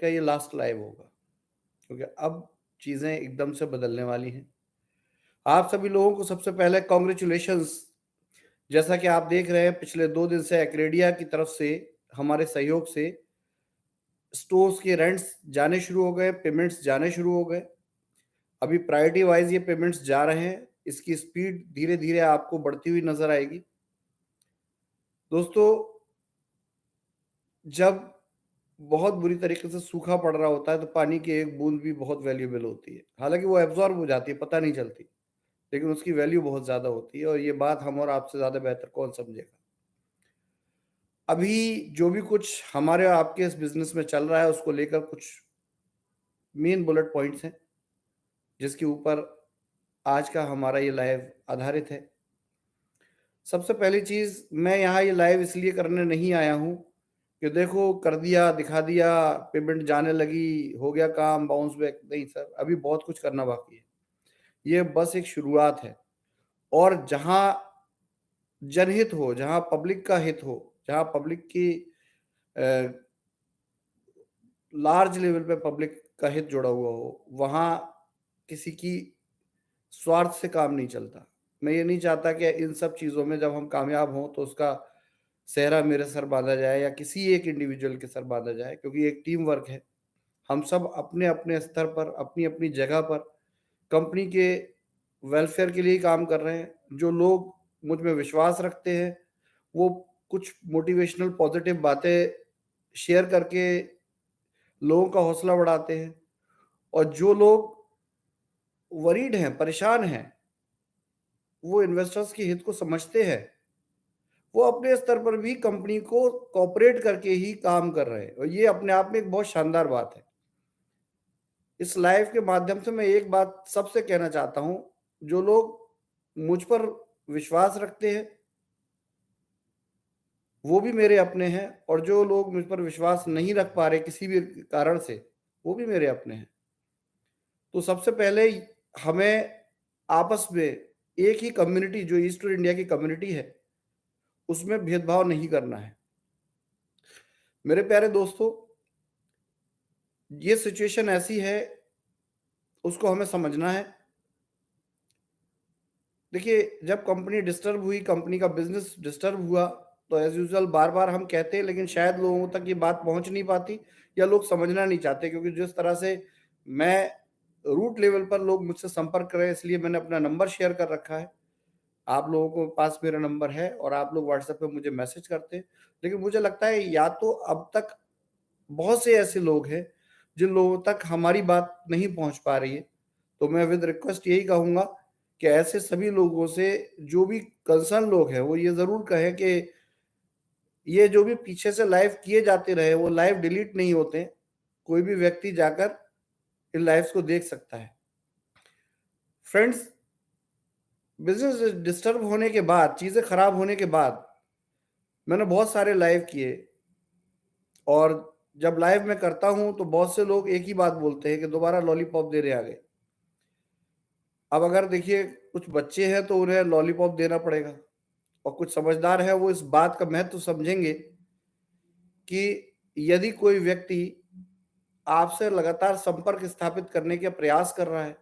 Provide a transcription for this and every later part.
का ये last live होगा, क्योंकि अब चीज़ें एकदम से बदलने वाली हैं। आप सभी लोगों को सबसे पहले कांग्रेचुलेशंस। जैसा कि आप देख रहे हैं, पिछले 2 दिन से एक्रेडिया की तरफ से हमारे सहयोग से स्टोर्स के रेंट्स जाने शुरू हो गए, पेमेंट्स जाने शुरू हो गए। अभी प्रायोरिटी वाइज़ ये पेमेंट्स जा रहे हैं। इसकी स्पीड धीरे-धीरे आपको बढ़ती हुई नज़र आएगी। दोस्तों, जब बहुत बुरी तरीके से सूखा पड़ रहा होता है, तो पानी की एक बूंद भी बहुत वैल्यूएबल होती है। हालाँकि वो एब्ज़ॉर्ब हो जाती है, पता नहीं चलती, लेकिन उसकी वैल्यू बहुत ज़्यादा होती है और ये बात हम और आपसे ज़्यादा बेहतर कौन समझेगा। अभी जो भी कुछ हमारे और आपके इस बिज़नेस में चल रहा है, उसको लेकर कुछ मेन बुलेट पॉइंट्स हैं, जिसके ऊपर आज का हमारा ये लाइव आधारित है। सबसे पहली चीज़, मैं यहाँ ये लाइव इसलिए करने नहीं आया हूँ कि देखो कर दिया, दिखा दिया, पेमेंट जाने लगी, हो गया काम, बाउंस बैक। नहीं सर, अभी बहुत कुछ करना बाकी है। ये बस एक शुरुआत है और जहाँ जनहित हो, जहाँ पब्लिक का हित हो, जहाँ पब्लिक की अ, लार्ज लेवल पे पब्लिक का हित जुड़ा हुआ हो, वहाँ किसी की स्वार्थ से काम नहीं चलता। मैं ये नहीं चाहता कि इन सब चीज़ों में जब हम कामयाब हों, तो उसका सेहरा मेरे सर बाँधा जाए या किसी एक इंडिविजुअल के सर बाँधा जाए, क्योंकि ये एक टीम वर्क है। हम सब अपने-अपने स्तर पर, अपनी-अपनी जगह पर कंपनी के वेलफेयर के लिए ही काम कर रहे हैं। जो लोग मुझ में विश्वास रखते हैं, वो कुछ मोटिवेशनल पॉजिटिव बातें शेयर करके लोगों का हौसला बढ़ाते हैं, और जो लोग वरीड हैं, परेशान हैं, वो इन्वेस्टर्स के हित को समझते हैं, वो अपने स्तर पर भी कंपनी को कोऑपरेट करके ही काम कर रहे हैं, और ये अपने आप में एक बहुत शानदार बात है। इस लाइव के माध्यम से मैं एक बात सबसे कहना चाहता हूँ, जो लोग मुझ पर विश्वास रखते हैं, वो भी मेरे अपने हैं, और जो लोग मुझ पर विश्वास नहीं रख पा रहे किसी भी कारण से, वो भी मेरे अपने हैं। तो सबसे पहले हमें आपस में एक ही कम्युनिटी, जो ईस्ट इंडिया की कम्युनिटी है, उसमें भेदभाव नहीं करना है। मेरे प्यारे दोस्तों, ये सिचुएशन ऐसी है, उसको हमें समझना है। देखिए, जब कंपनी डिस्टर्ब हुई, कंपनी का बिज़नेस डिस्टर्ब हुआ, तो एज़ यूजुअल बार-बार हम कहते हैं, लेकिन शायद लोगों तक ये बात पहुँच नहीं पाती या लोग समझना नहीं चाहते, क्योंकि जिस तरह से मैं रूट लेवल पर लोग मुझसे संपर्क कर रहे हैं, इसलिए मैंने अपना नंबर शेयर कर रखा है। आप लोगों को पास मेरा नंबर है और आप लोग व्हाट्सएप पे मुझे मैसेज करते हैं। लेकिन मुझे लगता है या तो अब तक बहुत से ऐसे लोग हैं, जिन लोगों तक हमारी बात नहीं पहुँच पा रही है। तो मैं विद रिक्वेस्ट यही कहूँगा कि ऐसे सभी लोगों से, जो भी कंसर्न लोग हैं, वो ये ज़रूर कहें कि ये जो भी पीछे से लाइव किए जाते रहे, वो लाइव डिलीट नहीं होते हैं। कोई भी व्यक्ति जाकर इन लाइव्स को देख सकता है। फ्रेंड्स, बिज़नेस डिस्टर्ब होने के बाद, चीज़ें खराब होने के बाद, मैंने बहुत सारे लाइव किए, और जब लाइव मैं करता हूँ, तो बहुत से लोग एक ही बात बोलते हैं कि दोबारा लॉलीपॉप देने आ गए। अब अगर देखिए, कुछ बच्चे हैं तो उन्हें लॉलीपॉप देना पड़ेगा, और कुछ समझदार हैं, वो इस बात का महत्व समझेंगे कि यदि कोई व्यक्ति आपसे लगातार संपर्क स्थापित करने के प्रयास कर रहा है,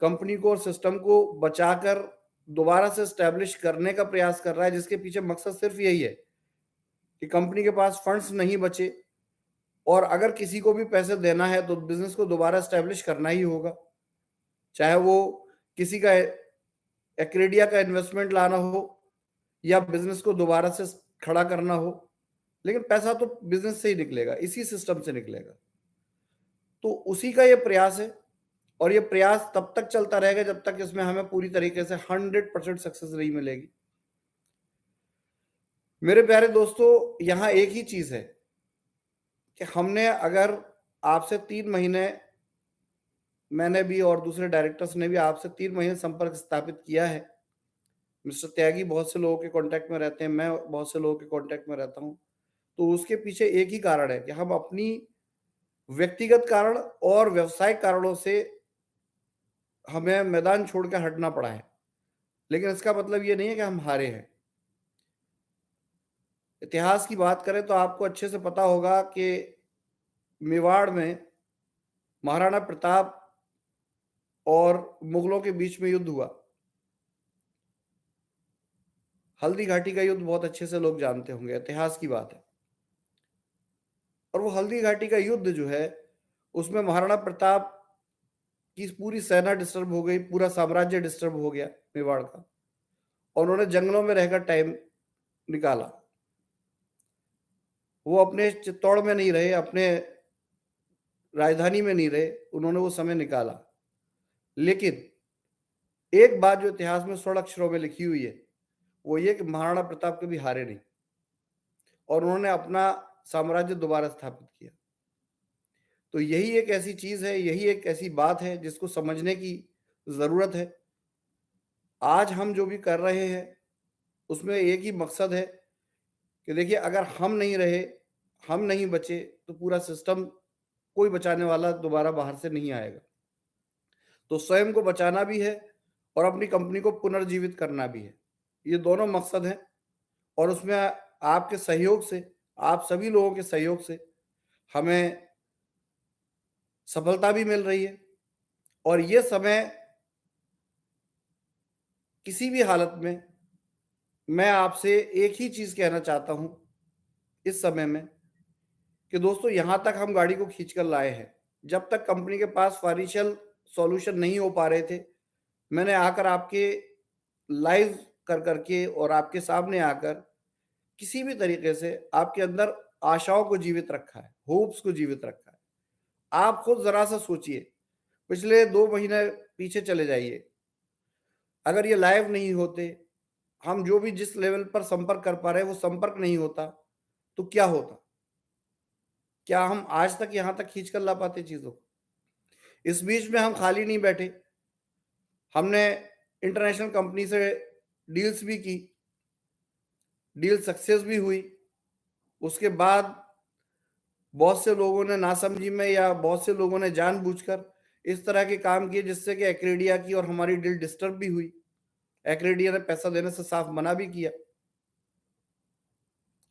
कंपनी को और सिस्टम को बचाकर दोबारा से एस्टैब्लिश करने का प्रयास कर रहा है, जिसके पीछे मकसद सिर्फ यही है कि कंपनी के पास फंड्स नहीं बचे, और अगर किसी को भी पैसे देना है, तो बिज़नेस को दोबारा एस्टैब्लिश करना ही होगा। चाहे वो किसी का एक्रेडिया का इन्वेस्टमेंट लाना हो, या बिज़नेस को दोबारा से खड़ा करना हो, लेकिन पैसा तो बिज़नेस से ही निकलेगा, इसी सिस्टम से निकलेगा। तो उसी का ये प्रयास है, और ये प्रयास तब तक चलता रहेगा जब तक इसमें हमें पूरी तरीके से 100% सक्सेस नहीं मिलेगी। मेरे प्यारे दोस्तों, यहाँ एक ही चीज़ है कि हमने अगर आपसे 3 महीने, मैंने भी और दूसरे डायरेक्टर्स ने भी आपसे 3 महीने संपर्क स्थापित किया है। मिस्टर त्यागी बहुत से लोगों के कॉन्टैक्ट में रहते हैं, मैं बहुत से लोगों के कॉन्टैक्ट में रहता हूँ। तो उसके पीछे एक ही कारण है कि हम अपनी व्यक्तिगत कारण और व्यावसायिक कारणों से हमें मैदान छोड़ के हटना पड़ा है। लेकिन इसका मतलब ये नहीं है कि हम हारे हैं। इतिहास की बात करें तो आपको अच्छे से पता होगा कि मेवाड़ में महाराणा प्रताप और मुगलों के बीच में युद्ध हुआ। हल्दी घाटी का युद्ध बहुत अच्छे से लोग जानते होंगे, इतिहास की बात है। और वो हल्दी घाटी का युद्ध जो है, उसमें महाराणा प्रताप की पूरी सेना डिस्टर्ब हो गई, पूरा साम्राज्य डिस्टर्ब हो गया मेवाड़ का, और उन्होंने जंगलों में रहकर टाइम निकाला। वो अपने चित्तौड़ में नहीं रहे, अपने राजधानी में नहीं रहे, उन्होंने वो समय निकाला। लेकिन एक बात जो इतिहास में स्वर्ण अक्षरों में लिखी हुई है, वो ये कि महाराणा प्रताप कभी हारे नहीं और उन्होंने अपना साम्राज्य दोबारा स्थापित किया। तो यही एक ऐसी चीज है, यही एक ऐसी बात है जिसको समझने की जरूरत है। आज हम जो भी कर रहे हैं उसमें एक ही मकसद है कि देखिए, अगर हम नहीं रहे, हम नहीं बचे, तो पूरा सिस्टम कोई बचाने वाला दोबारा बाहर से नहीं आएगा। तो स्वयं को बचाना भी है और अपनी कंपनी को पुनर्जीवित करना भी है। ये दोनों मकसद हैं और उसमें आपके सहयोग से, आप सभी लोगों के सहयोग से हमें सफलता भी मिल रही है। और ये समय किसी भी हालत में, मैं आपसे एक ही चीज कहना चाहता हूं इस समय में, कि दोस्तों यहां तक हम गाड़ी को खींच कर लाए हैं। जब तक कंपनी के पास फाइनेंशियल सॉल्यूशन नहीं हो पा रहे थे, मैंने आकर आपके लाइव कर करके और आपके सामने आकर किसी भी तरीके से आपके अंदर आशाओं को जीवित रखा है, होप्स को जीवित रखा है। आप खुद जरा सा सोचिए, पिछले 2 महीने पीछे चले जाइए, अगर ये लाइव नहीं होते, हम जो भी जिस लेवल पर संपर्क कर पा रहे हैं वो संपर्क नहीं होता, तो क्या होता? क्या हम आज तक यहां तक खींच कर ला पाते चीजों को? इस बीच में हम खाली नहीं बैठे, हमने इंटरनेशनल कंपनी से डील्स भी की, डील सक्सेस भी हुई। उसके बाद बहुत से लोगों ने नासमझी में या बहुत से लोगों ने जानबूझकर इस तरह के काम किए जिससे कि एक्रेडिया की और हमारी डील डिस्टर्ब भी हुई। एक्रेडिया ने पैसा देने से साफ मना भी किया,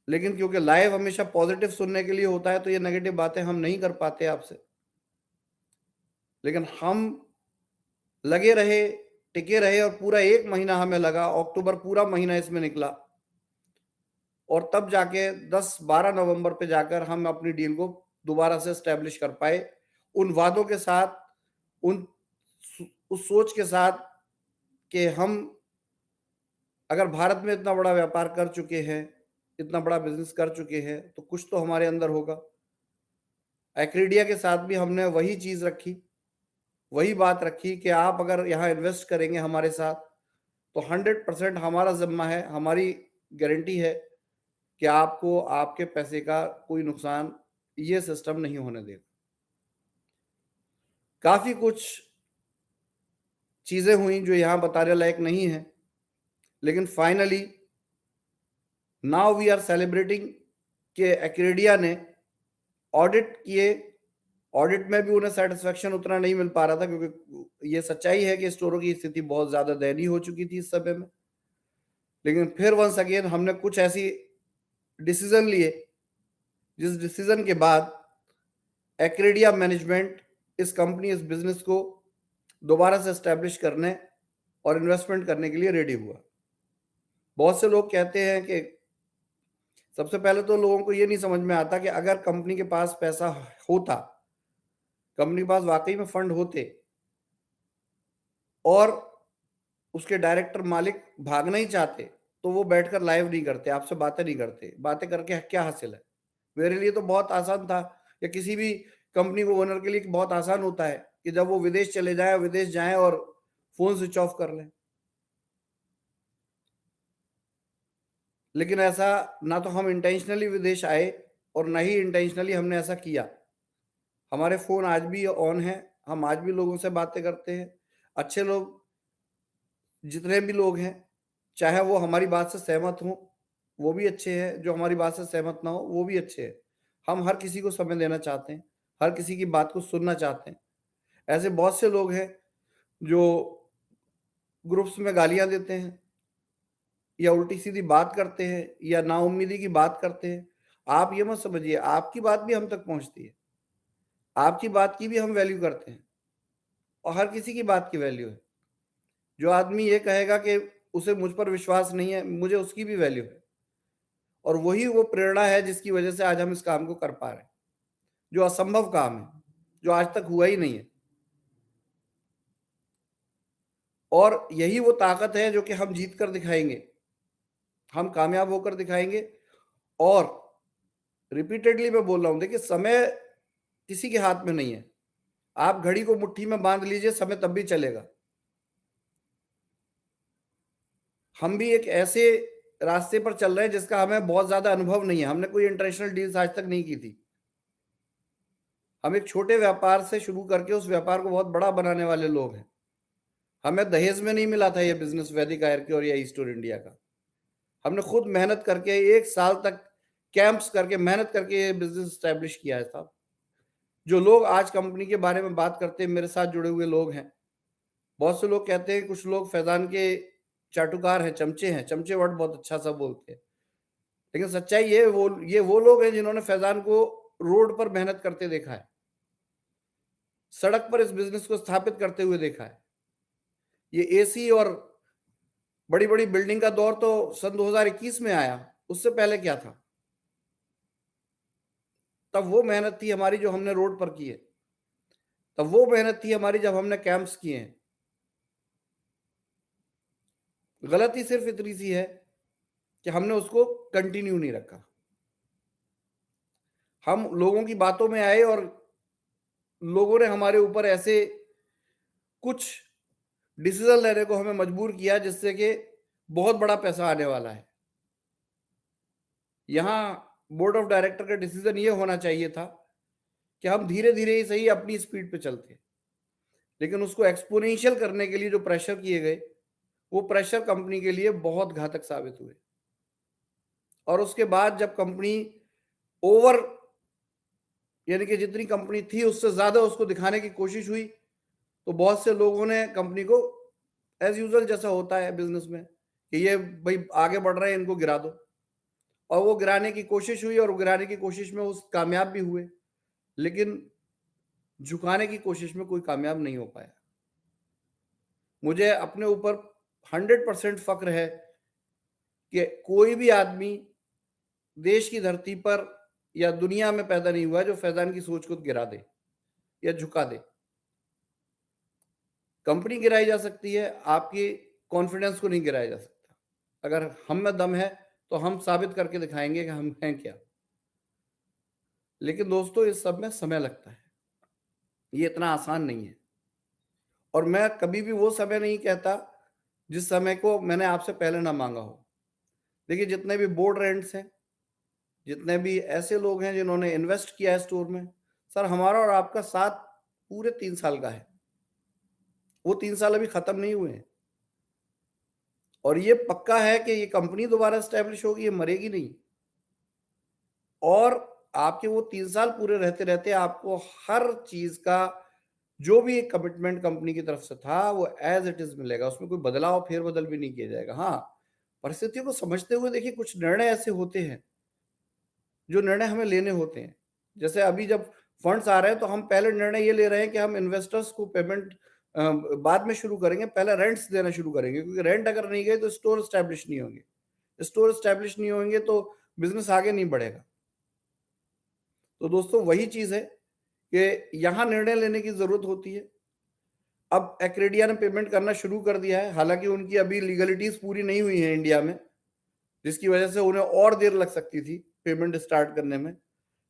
लेकिन क्योंकि लाइव हमेशा पॉजिटिव सुनने के लिए होता है तो ये नेगेटिव बातें हम नहीं कर पाते आपसे। लेकिन हम लगे रहे, टिके रहे और पूरा 1 महीना हमें लगा, अक्टूबर पूरा महीना इसमें निकला, और तब जाके 10-12 नवंबर पे जाकर हम अपनी डील को दोबारा से एस्टेब्लिश कर पाए, उन वादों के साथ, उन उस सोच के साथ कि हम अगर भारत में इतना बड़ा व्यापार कर चुके हैं, इतना बड़ा बिजनेस कर चुके हैं, तो कुछ तो हमारे अंदर होगा। एक्रेडिया के साथ भी हमने वही चीज रखी, वही बात रखी कि आप अगर यहाँ इन्वेस्ट करेंगे हमारे साथ तो 100% हमारा जिम्मा है, हमारी गारंटी है कि आपको आपके पैसे का कोई नुकसान ये सिस्टम नहीं होने देगा। काफी कुछ चीजें हुई जो यहां बताने लायक नहीं है, लेकिन finally now we are celebrating कि एक्रेडिया ने ऑडिट किए। ऑडिट में भी उन्हें सेटिस्फेक्शन उतना नहीं मिल पा रहा था, क्योंकि ये सच्चाई है कि स्टोरों की स्थिति बहुत ज्यादा दयनीय हो चुकी थी इस समय में। लेकिन फिर वंस अगेन हमने कुछ ऐसी डिसीजन लिए जिस डिसीजन के बाद एक्रेडिया मैनेजमेंट इस कंपनी, इस बिजनेस को दोबारा से एस्टेब्लिश करने और इन्वेस्टमेंट करने के लिए रेडी हुआ। बहुत से लोग कहते हैं कि सबसे पहले तो लोगों को ये नहीं समझ में आता कि अगर कंपनी के पास पैसा होता, कंपनी के पास वाकई में फंड होते और उसके डायरेक्टर मालिक भागना ही चाहते, तो वो बैठकर लाइव नहीं करते, आपसे बातें नहीं करते। बातें करके क्या हासिल है? मेरे लिए तो बहुत आसान था, या किसी भी कंपनी को ओनर के लिए बहुत आसान होता है कि जब वो विदेश चले जाए, विदेश जाएं और फोन स्विच ऑफ कर लें। लेकिन ऐसा ना तो हम इंटेंशनली विदेश आए और ना ही इंटेंशनली हमने ऐसा किया। हमारे फोन आज भी ऑन है, हम आज भी लोगों से बातें करते हैं। अच्छे लोग जितने भी लोग हैं, चाहे वो हमारी बात से सहमत हों, वो भी अच्छे हैं, जो हमारी बात से सहमत ना हो वो भी अच्छे हैं। हम हर किसी को समय देना चाहते हैं, हर किसी की बात को सुनना चाहते हैं। ऐसे बहुत से लोग हैं जो ग्रुप्स में गालियां देते हैं या उल्टी सीधी बात करते हैं या नाउम्मीदी की बात करते हैं। आप ये मत समझिए, आपकी बात भी हम तक पहुंचती है। आपकी बात की भी हम वैल्यू करते हैं और हर किसी की बात की वैल्यू है। जो आदमी ये कहेगा कि उसे मुझ पर विश्वास नहीं है, मुझे उसकी भी वैल्यू है। और वही वो प्रेरणा है जिसकी वजह से आज हम इस काम को कर पा रहे हैं, जो असंभव काम है, जो आज तक हुआ ही नहीं है। और यही वो ताकत है जो कि हम जीत कर दिखाएंगे, हम कामयाब होकर दिखाएंगे। और रिपीटेडली मैं बोल रहा हूं, देखिए समय किसी के हाथ में नहीं है। आप घड़ी को मुट्ठी में बांध लीजिए, समय तब भी चलेगा। हम भी एक ऐसे रास्ते पर चल रहे हैं जिसका हमें बहुत ज्यादा अनुभव नहीं है। हमने कोई इंटरनेशनल डील्स आज तक नहीं की थी। हम एक छोटे व्यापार से शुरू करके उस व्यापार को बहुत बड़ा बनाने वाले लोग हैं। हमें दहेज में नहीं मिला था ये बिजनेस, वैदिक आयुर्वेद और या ईस्टोर इंडिया का। हमने खुद मेहनत करके 1 साल तक कैंप्स करके मेहनत करके ये बिजनेस स्टैब्लिश किया है साहब। जो लोग आज कंपनी के बारे में बात करते हैं, मेरे साथ जुड़े हुए लोग हैं। बहुत से लोग कहते हैं, कुछ लोग फैजान के चाटुकार हैं, चमचे हैं। चमचे वर्ड बहुत अच्छा सा बोलते हैं, लेकिन सच्चाई ये वो लोग हैं जिन्होंने फैजान को रोड पर मेहनत करते देखा है, सड़क पर इस बिजनेस को स्थापित करते हुए देखा है। ये एसी और बड़ी बड़ी बिल्डिंग का दौर तो सन 2021 में आया, उससे पहले क्या था? तब वो मेहनत थी हमारी जो हमने रोड पर की है। तब वो मेहनत थी हमारी जब हमने कैंप्स किए हैं। गलती सिर्फ इतनी सी है कि हमने उसको कंटिन्यू नहीं रखा। हम लोगों की बातों में आए और लोगों ने हमारे ऊपर ऐसे कुछ डिसीजन लेने को हमें मजबूर किया जिससे कि बहुत बड़ा पैसा आने वाला है। यहां बोर्ड ऑफ डायरेक्टर का डिसीजन ये होना चाहिए था कि हम धीरे धीरे ही सही अपनी स्पीड पे चलते, लेकिन उसको एक्सपोनेंशियल करने के लिए जो प्रेशर किए गए, वो प्रेशर कंपनी के लिए बहुत घातक साबित हुए। और उसके बाद जब कंपनी ओवर, यानी कि जितनी कंपनी थी उससे ज्यादा उसको दिखाने की कोशिश हुई, तो बहुत से लोगों ने कंपनी को, एज यूजुअल जैसा होता है बिजनेस में, कि ये भाई आगे बढ़ रहे हैं, इनको गिरा दो। और वो गिराने की कोशिश हुई और गिराने की कोशिश में उस कामयाब भी हुए, लेकिन झुकाने की कोशिश में कोई कामयाब नहीं हो पाया। मुझे अपने ऊपर 100% फक्र है कि कोई भी आदमी देश की धरती पर या दुनिया में पैदा नहीं हुआ जो फैजान की सोच को गिरा दे या झुका दे। कंपनी गिराई जा सकती है, आपकी कॉन्फिडेंस को नहीं गिराया जा सकता। अगर हम में दम है तो हम साबित करके दिखाएंगे कि हम हैं क्या। लेकिन दोस्तों, इस सब में समय लगता है, ये इतना आसान नहीं है। और मैं कभी भी वो समय नहीं कहता जिस समय को मैंने आपसे पहले ना मांगा हो। देखिए, जितने भी बोर्ड रेंट्स हैं, जितने भी ऐसे लोग हैं जिन्होंने इन्वेस्ट किया है स्टोर में, सर हमारा और आपका साथ पूरे 3 साल का है। वो 3 साल अभी खत्म नहीं हुए हैं। और ये पक्का है कि ये कंपनी दोबारा स्टैब्लिश होगी, ये मरेगी नहीं। और आपके वो 3 साल पूरे रहते रहते आपको हर चीज का जो भी एक कमिटमेंट कंपनी की तरफ से था वो एज इट इज मिलेगा। उसमें कोई बदलाव फेरबदल भी नहीं किया जाएगा। हाँ, परिस्थितियों को समझते हुए देखिए, कुछ निर्णय ऐसे होते हैं जो निर्णय हमें लेने होते हैं। जैसे अभी जब फंड्स आ रहे हैं तो हम पहले निर्णय ये ले रहे हैं कि हम इन्वेस्टर्स को पेमेंट बाद में शुरू करेंगे, पहले रेंट्स देना शुरू करेंगे, क्योंकि रेंट अगर नहीं गए तो स्टोर स्टैब्लिश नहीं होंगे। स्टोर स्टैब्लिश नहीं होंगे तो बिजनेस आगे नहीं बढ़ेगा। तो दोस्तों, वही चीज है कि यहां निर्णय लेने की जरूरत होती है। अब एक्रेडिया ने पेमेंट करना शुरू कर दिया है, हालांकि उनकी अभी लीगलिटीज पूरी नहीं हुई है इंडिया में, जिसकी वजह से उन्हें और देर लग सकती थी पेमेंट स्टार्ट करने में।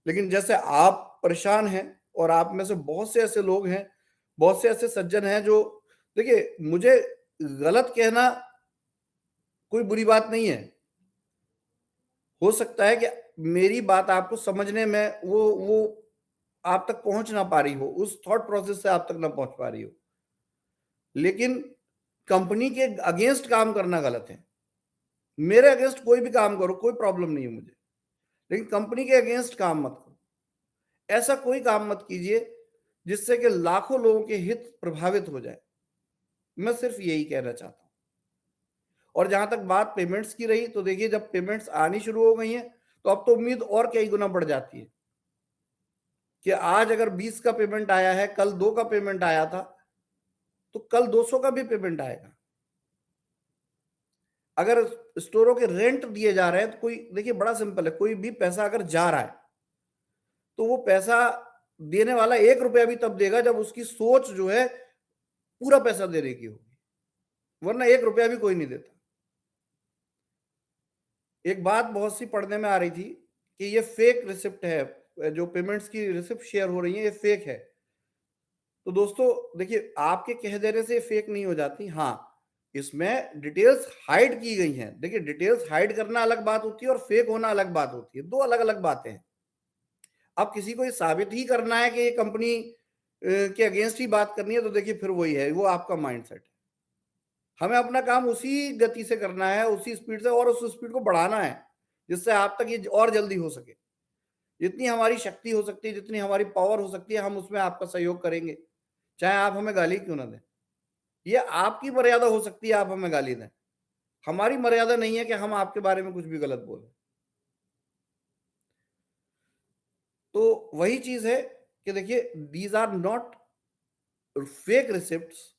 लेकिन जैसे आप परेशान हैं और आप में से बहुत से ऐसे लोग हैं, बहुत से ऐसे सज्जन हैं जो, देखिए, मुझे गलत कहना कोई बुरी बात नहीं है। हो सकता है कि मेरी बात आपको समझने में वो आप तक पहुंच ना पा रही हो, उस थॉट प्रोसेस से आप तक ना पहुंच पा रही हो। लेकिन कंपनी के अगेंस्ट काम करना गलत है। मेरे अगेंस्ट कोई भी काम करो, कोई प्रॉब्लम नहीं है मुझे, लेकिन कंपनी के अगेंस्ट काम मत करो। ऐसा कोई काम मत कीजिए जिससे कि लाखों लोगों के हित प्रभावित हो जाए। मैं सिर्फ यही कहना चाहता हूं। और जहां तक बात पेमेंट्स की रही, तो देखिए, जब पेमेंट्स आनी शुरू हो गई हैं तो अब तो उम्मीद और कई गुना बढ़ जाती है कि आज अगर 20 का पेमेंट आया है, कल 2 का पेमेंट आया था, तो कल 200 का भी पेमेंट आएगा। अगर स्टोरों के रेंट दिए जा रहे हैं, तो कोई देखिए बड़ा सिंपल है, कोई भी पैसा अगर जा रहा है तो वो पैसा देने वाला 1 रुपया भी तब देगा जब उसकी सोच जो है पूरा पैसा देने की होगी, वरना 1 रुपया भी कोई नहीं देता। एक बात बहुत सी पढ़ने में आ रही थी कि ये फेक रिसिप्ट है, जो पेमेंट्स की रिसिप्ट शेयर हो रही है ये फेक है। तो दोस्तों देखिए, आपके कह देने से फेक नहीं हो जाती। हाँ, इसमें डिटेल्स हाइड की गई हैं। देखिए, डिटेल्स हाइड करना अलग बात होती है और फेक होना अलग बात होती है, दो अलग अलग बातें हैं। अब किसी को ये साबित ही करना है कि ये कंपनी के अगेंस्ट ही बात करनी है, तो देखिए फिर वही है, वो आपका माइंडसेट है। हमें अपना काम उसी गति से करना है, उसी स्पीड से, और उस स्पीड को बढ़ाना है जिससे आप तक ये और जल्दी हो सके। जितनी हमारी शक्ति हो सकती है, जितनी हमारी पावर हो सकती है, हम उसमें आपका सहयोग करेंगे, चाहे आप हमें गाली क्यों ना दें। ये आपकी मर्यादा हो सकती है, आप हमें गाली दें। हमारी मर्यादा नहीं है कि हम आपके बारे में कुछ भी गलत बोलें। तो वही चीज है कि देखिए, these are not fake receipts.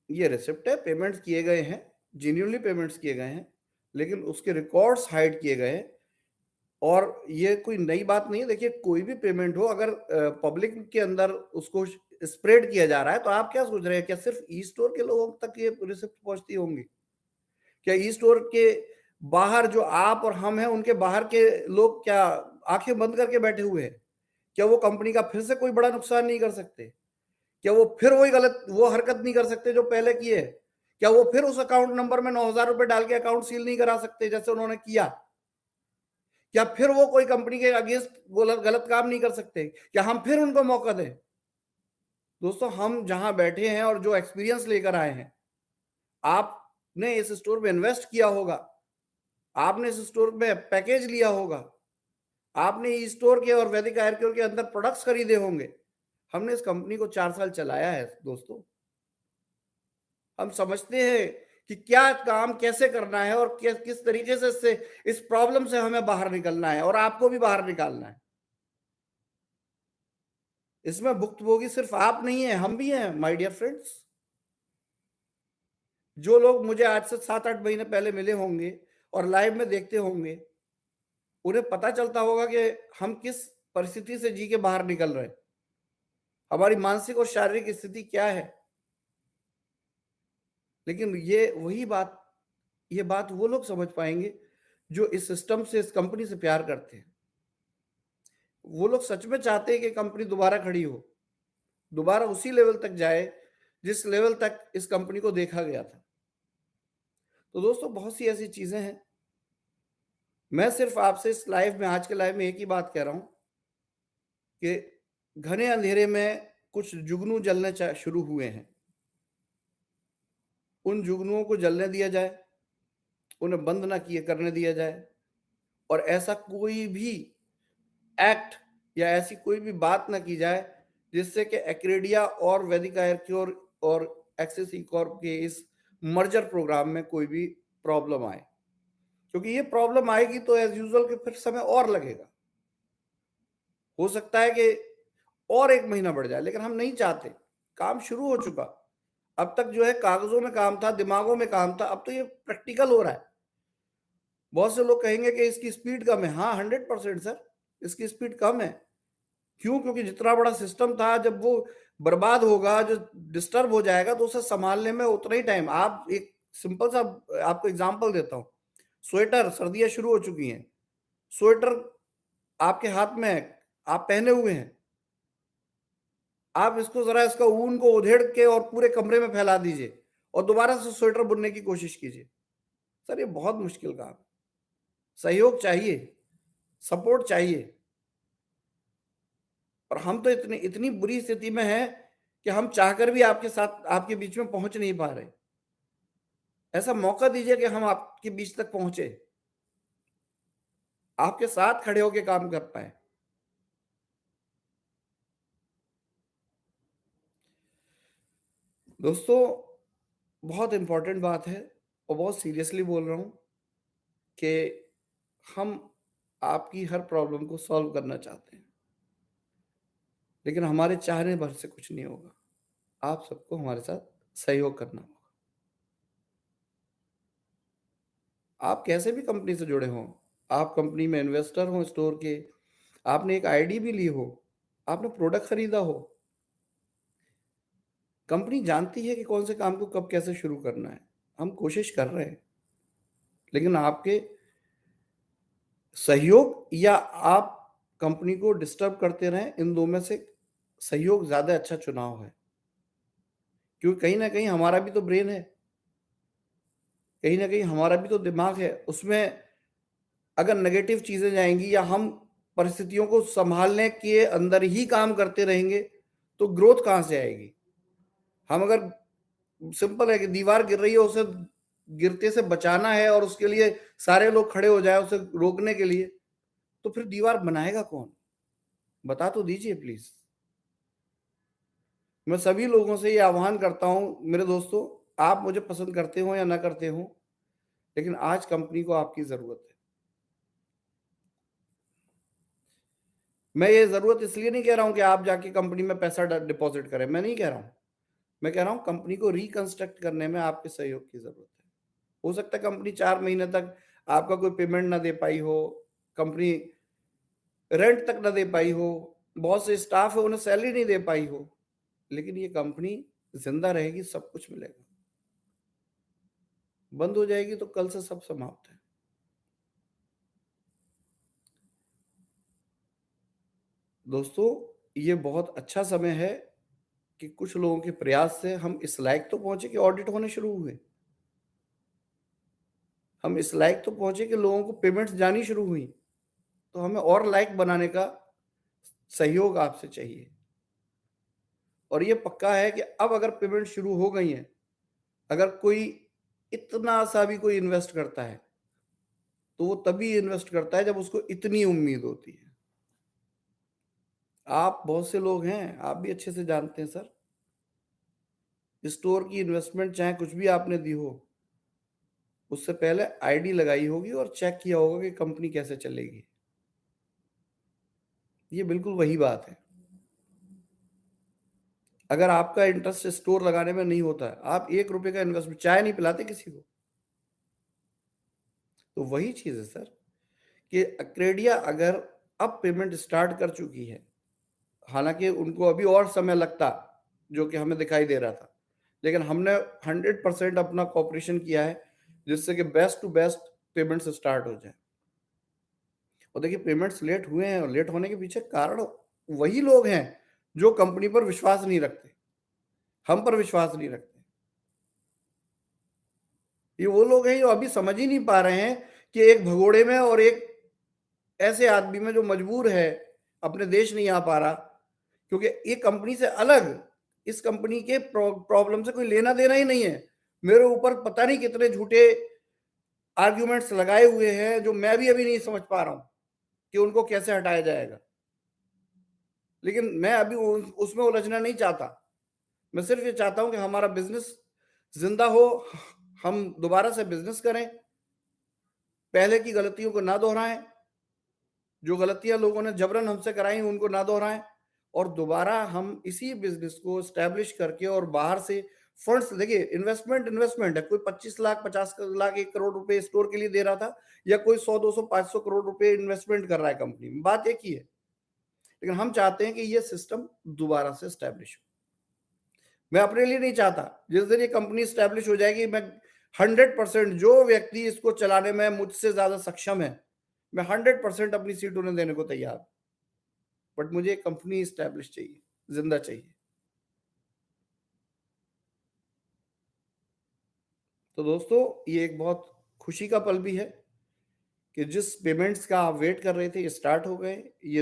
ये रिसिप्ट है, पेमेंट्स किए गए हैं, जेन्युइनली पेमेंट्स किए गए हैं, लेकिन उसके रिकॉर्ड्स हाइड किए गए हैं। और ये कोई नई बात नहीं है। देखिए, कोई भी पेमेंट हो, अगर पब्लिक के अंदर उसको स्प्रेड किया जा रहा है, तो आप क्या सोच रहे हैं, क्या सिर्फ ई स्टोर के लोगों तक ये रिसिप्ट पहुंचती होंगी? क्या ई स्टोर के बाहर जो आप और हम हैं, उनके बाहर के लोग क्या आंखें बंद करके बैठे हुए हैं? क्या वो कंपनी का फिर से कोई बड़ा नुकसान नहीं कर सकते? क्या वो फिर वही गलत वो हरकत नहीं कर सकते जो पहले किए? क्या वो फिर उस अकाउंट नंबर में 9,000 रुपए डाल के अकाउंट सील नहीं करा सकते जैसे उन्होंने किया? क्या फिर वो कोई कंपनी के अगेंस्ट गलत काम नहीं कर सकते? क्या हम फिर उनको मौका दें? दोस्तों, हम जहां बैठे हैं और जो एक्सपीरियंस लेकर आए हैं, आपने इस स्टोर में इन्वेस्ट किया होगा, आपने इस स्टोर में पैकेज लिया होगा, आपने ई स्टोर के और वैदिक आयुर्वेद के अंदर प्रोडक्ट्स खरीदे होंगे। हमने इस कंपनी को 4 साल चलाया है दोस्तों। हम समझते हैं कि क्या काम कैसे करना है और किस तरीके से इससे इस प्रॉब्लम से हमें बाहर निकलना है और आपको भी बाहर निकालना है। इसमें भुक्तभोगी सिर्फ आप नहीं है, हम भी हैं माय डियर फ्रेंड्स। जो लोग मुझे आज से 7-8 महीने पहले मिले होंगे और लाइव में देखते होंगे, उन्हें पता चलता होगा कि हम किस परिस्थिति से जी के बाहर निकल रहे हैं, हमारी मानसिक और शारीरिक स्थिति क्या है। लेकिन ये बात वो लोग समझ पाएंगे जो इस सिस्टम से, इस कंपनी से प्यार करते हैं। वो लोग सच में चाहते हैं कि कंपनी दोबारा खड़ी हो, दोबारा उसी लेवल तक जाए जिस लेवल तक इस कंपनी को देखा गया था। तो दोस्तों, बहुत सी ऐसी चीजें हैं। मैं सिर्फ आपसे इस लाइव में, आज के लाइव में एक ही बात कह रहा हूं कि घने अंधेरे में कुछ जुगनू जलने शुरू हुए हैं। उन जुगनुओं को जलने दिया जाए, उन्हें बंद ना किए करने दिया जाए, और ऐसा कोई भी एक्ट या ऐसी कोई भी बात ना की जाए जिससे कि एक्रेडिया और वैदिक आयुर्क्योर और एक्सिस ई कॉर्प के इस मर्जर प्रोग्राम में कोई भी प्रॉब्लम आए। क्योंकि ये प्रॉब्लम आएगी तो एज यूजुअल के फिर समय और लगेगा, हो सकता है कि और 1 महीना बढ़ जाए, लेकिन हम नहीं चाहते। काम शुरू हो चुका। अब तक जो है कागजों में काम था, दिमागों में काम था, अब तो ये प्रैक्टिकल हो रहा है। बहुत से लोग कहेंगे कि इसकी स्पीड कम है। हाँ, 100% सर, इसकी स्पीड कम है। क्यों? क्योंकि जितना बड़ा सिस्टम था, जब वो बर्बाद होगा, जो डिस्टर्ब हो जाएगा, तो उसे संभालने में उतना ही टाइम। आप एक सिंपल सा आपको एग्जांपल देता हूं। स्वेटर, सर्दियां शुरू हो चुकी हैं, स्वेटर आपके हाथ में है, आप पहने हुए हैं, आप इसको जरा, इसका ऊन को उधेड़ के और पूरे कमरे में फैला दीजिए और दोबारा से स्वेटर बुनने की कोशिश कीजिए। सर, ये बहुत मुश्किल काम है। सहयोग चाहिए, सपोर्ट चाहिए। और हम तो इतनी इतनी बुरी स्थिति में हैं कि हम चाहकर भी आपके साथ, आपके बीच में पहुंच नहीं पा रहे। ऐसा मौका दीजिए कि हम आपके बीच तक पहुंचे, आपके साथ खड़े होकर काम कर पाए। दोस्तों, बहुत इंपॉर्टेंट बात है और बहुत सीरियसली बोल रहा हूं कि हम आपकी हर प्रॉब्लम को सॉल्व करना चाहते हैं। लेकिन हमारे चाहने भर से कुछ नहीं होगा। आप सबको हमारे साथ सहयोग करना होगा। आप कैसे भी कंपनी से जुड़े हों, आप कंपनी में इन्वेस्टर हो स्टोर के, आपने एक आईडी भी ली हो, आपने प्रोडक्ट खरीदा हो, कंपनी जानती है कि कौन से काम को कब कैसे शुरू करना है। हम कोशिश कर रहे हैं, लेकिन आपके सहयोग या आप कंपनी को डिस्टर्ब करते रहें, इन दो में से सहयोग ज्यादा अच्छा चुनाव है। क्योंकि कहीं ना कहीं हमारा भी तो ब्रेन है, कहीं ना कहीं हमारा भी तो दिमाग है। उसमें अगर नेगेटिव चीजें जाएंगी या हम परिस्थितियों को संभालने के अंदर ही काम करते रहेंगे तो ग्रोथ कहां से आएगी। हम अगर सिंपल है कि दीवार गिर रही है, उसे गिरते से बचाना है और उसके लिए सारे लोग खड़े हो जाए उसे रोकने के लिए, तो फिर दीवार बनाएगा कौन? बता तो दीजिए प्लीज। मैं सभी लोगों से ये आह्वान करता हूं मेरे दोस्तों, आप मुझे पसंद करते हो या ना करते हो, लेकिन आज कंपनी को आपकी जरूरत है। मैं ये जरूरत इसलिए नहीं कह रहा हूं कि आप जाके कंपनी में पैसा डिपॉजिट करें, मैं नहीं कह रहा हूं। मैं कह रहा हूं कंपनी को रिकंस्ट्रक्ट करने में आपके सहयोग की जरूरत है। हो सकता है कंपनी 4 महीने तक आपका कोई पेमेंट ना दे पाई हो, कंपनी रेंट तक ना दे पाई हो, बहुत से स्टाफ है उन्हें सैलरी नहीं दे पाई हो, लेकिन ये कंपनी जिंदा रहेगी, सब कुछ मिलेगा। बंद हो जाएगी तो कल से सब समाप्त है। दोस्तों, ये बहुत अच्छा समय है कि कुछ लोगों के प्रयास से हम इस लायक तो पहुंचे कि ऑडिट होने शुरू हुए। हम इस लायक तो पहुंचे कि लोगों को पेमेंट्स जानी शुरू हुई। तो हमें और लायक बनाने का सहयोग आपसे चाहिए। और ये पक्का है कि अब अगर पेमेंट शुरू हो गई है, अगर कोई इतना सा भी कोई इन्वेस्ट करता है, तो वो तभी इन्वेस्ट करता है जब उसको इतनी उम्मीद होती है। आप बहुत से लोग हैं, आप भी अच्छे से जानते हैं सर, स्टोर की इन्वेस्टमेंट चाहे कुछ भी आपने दी हो, उससे पहले आईडी लगाई होगी और चेक किया होगा कि कंपनी कैसे चलेगी। ये बिल्कुल वही बात है। अगर आपका इंटरेस्ट स्टोर लगाने में नहीं होता है, आप 1 रुपए का इन्वेस्टमेंट, चाय नहीं पिलाते किसी को। तो वही चीज है सर कि अक्रेडिया अगर अब पेमेंट स्टार्ट कर चुकी है, हालांकि उनको अभी और समय लगता जो कि हमें दिखाई दे रहा था, लेकिन हमने 100% अपना कॉपरेशन किया है जिससे कि best to best payments start हो जाए। और देखिए, पेमेंट्स लेट हुए हैं और लेट होने के पीछे कारण वही लोग हैं जो कंपनी पर विश्वास नहीं रखते, हम पर विश्वास नहीं रखते। ये वो लोग हैं जो अभी समझ ही नहीं पा रहे हैं कि एक भगोड़े में और एक ऐसे आदमी में जो मजबूर है, अपने देश नहीं आ पा रहा, क्योंकि ये कंपनी से अलग, इस कंपनी के प्रॉब्लम से कोई लेना देना ही नहीं है। मेरे ऊपर पता नहीं कितने झूठे आर्ग्यूमेंट्स लगाए हुए हैं जो मैं भी अभी नहीं समझ पा रहा हूं कि उनको कैसे हटाया जाएगा। लेकिन मैं अभी उसमें उलझना नहीं चाहता। मैं सिर्फ ये चाहता हूं कि हमारा बिजनेस जिंदा हो, हम दोबारा से बिजनेस करें, पहले की गलतियों को ना दोहराएं, जो गलतियां लोगों ने जबरन हमसे कराई उनको ना दोहराएं, और दोबारा हम इसी बिजनेस को स्टैब्लिश करके और बाहर से फंड्स, देखिए इन्वेस्टमेंट इन्वेस्टमेंट है। कोई 25 लाख 50 लाख 1 करोड़ रुपए स्टोर के लिए दे रहा था, या कोई 100 200 500 करोड़ रुपए इन्वेस्टमेंट कर रहा है कंपनी में, बात एक ही है। लेकिन हम चाहते हैं कि ये सिस्टम दोबारा से स्टैब्लिश हो। मैं अपने लिए नहीं चाहता, जिस दिन ये कंपनी स्टैब्लिश हो जाएगी, मैं 100% जो व्यक्ति इसको चलाने में मुझसे ज्यादा सक्षम है, मैं 100% अपनी सीट उन्हें देने को तैयार। बट मुझे एक कंपनी स्टैब्लिश चाहिए, जिंदा चाहिए। तो दोस्तों, ये एक बहुत खुशी का पल भी है कि जिस पेमेंट्स का आप वेट कर रहे थे ये स्टार्ट हो गए। ये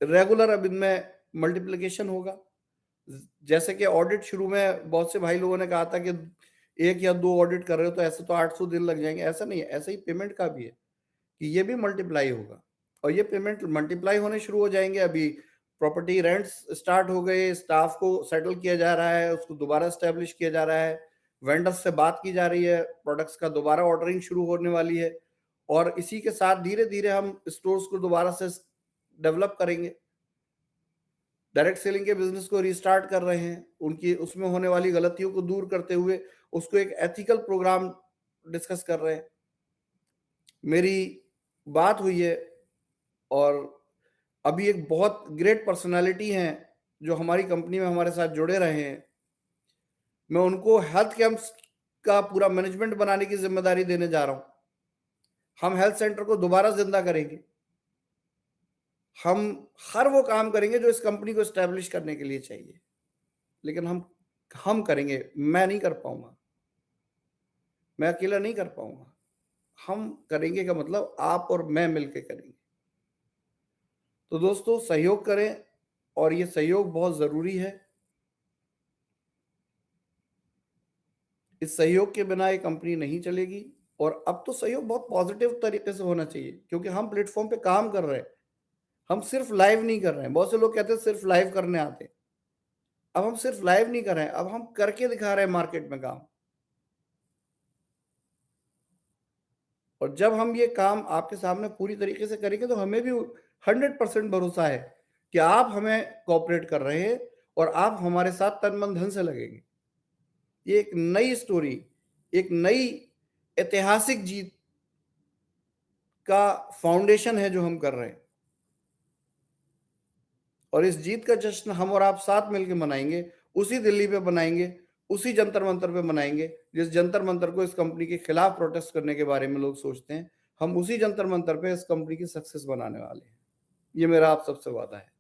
रेगुलर अब इनमें मल्टीप्लिकेशन होगा। जैसे कि ऑडिट शुरू में बहुत से भाई लोगों ने कहा था कि 1 या 2 ऑडिट कर रहे हो तो ऐसे तो 800 दिन लग जाएंगे, ऐसा नहीं है। ऐसा ही पेमेंट का भी है कि ये भी मल्टीप्लाई होगा, और ये पेमेंट मल्टीप्लाई होने शुरू हो जाएंगे। अभी प्रॉपर्टी रेंट्स स्टार्ट हो गए, स्टाफ को सेटल किया जा रहा है, उसको दोबारा स्टैब्लिश किया जा रहा है, वेंडर्स से बात की जा रही है, प्रोडक्ट्स का दोबारा ऑर्डरिंग शुरू होने वाली है, और इसी के साथ धीरे धीरे हम स्टोर्स को दोबारा से डेवलप करेंगे। डायरेक्ट सेलिंग के बिजनेस को रिस्टार्ट कर रहे हैं, उनकी उसमें होने वाली गलतियों को दूर करते हुए उसको एक एथिकल प्रोग्राम डिस्कस कर रहे हैं। मेरी बात हुई है और अभी एक बहुत ग्रेट पर्सनालिटी हैं जो हमारी कंपनी में हमारे साथ जुड़े रहे हैं। मैं उनको हेल्थ कैंप्स का पूरा मैनेजमेंट बनाने की जिम्मेदारी देने जा रहा हूं। हम हेल्थ सेंटर को दोबारा जिंदा करेंगे। हम हर वो काम करेंगे जो इस कंपनी को एस्टेब्लिश करने के लिए चाहिए, लेकिन हम करेंगे। मैं नहीं कर पाऊंगा, मैं अकेला नहीं कर पाऊंगा। हम करेंगे का मतलब आप और मैं मिलकर करेंगे। तो दोस्तों सहयोग करें, और ये सहयोग बहुत जरूरी है। इस सहयोग के बिना ये कंपनी नहीं चलेगी। और अब तो सहयोग बहुत पॉजिटिव तरीके से होना चाहिए, क्योंकि हम प्लेटफॉर्म पे काम कर रहे हैं। हम सिर्फ लाइव नहीं कर रहे हैं। बहुत से लोग कहते हैं सिर्फ लाइव करने आते हैं। अब हम सिर्फ लाइव नहीं कर रहे हैं, अब हम करके दिखा रहे हैं मार्केट में काम। और जब हम ये काम आपके सामने पूरी तरीके से करेंगे तो हमें भी 100% भरोसा है कि आप हमें कोऑपरेट कर रहे हैं और आप हमारे साथ तन मन धन से लगेंगे। ये एक नई स्टोरी, एक नई ऐतिहासिक जीत का फाउंडेशन है जो हम कर रहे हैं। और इस जीत का जश्न हम और आप साथ मिलकर मनाएंगे। उसी दिल्ली पे मनाएंगे, उसी जंतर मंतर पे मनाएंगे जिस जंतर मंतर को इस कंपनी के खिलाफ प्रोटेस्ट करने के बारे में लोग सोचते हैं। हम उसी जंतर मंतर पे इस कंपनी की सक्सेस बनाने वाले हैं। ये मेरा आप सबसे वादा है।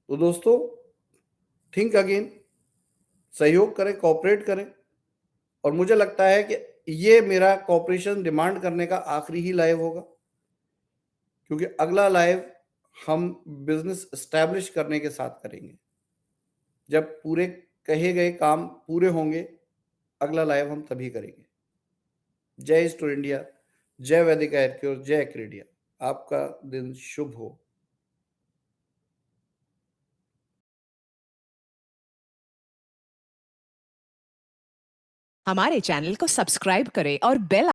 तो दोस्तों थिंक अगेन, सहयोग करें, कोऑपरेट करें। और मुझे लगता है कि ये मेरा कोऑपरेशन डिमांड करने का आखिरी ही लाइव होगा, क्योंकि अगला लाइव हम बिजनेस एस्टैब्लिश करने के साथ करेंगे। जब पूरे कहे गए काम पूरे होंगे, अगला लाइव हम तभी करेंगे। जय स्टोर इंडिया, जय वैदिक आयुर्वेद, जय क्रेडिया। आपका दिन शुभ हो। हमारे चैनल को सब्सक्राइब करें और बेल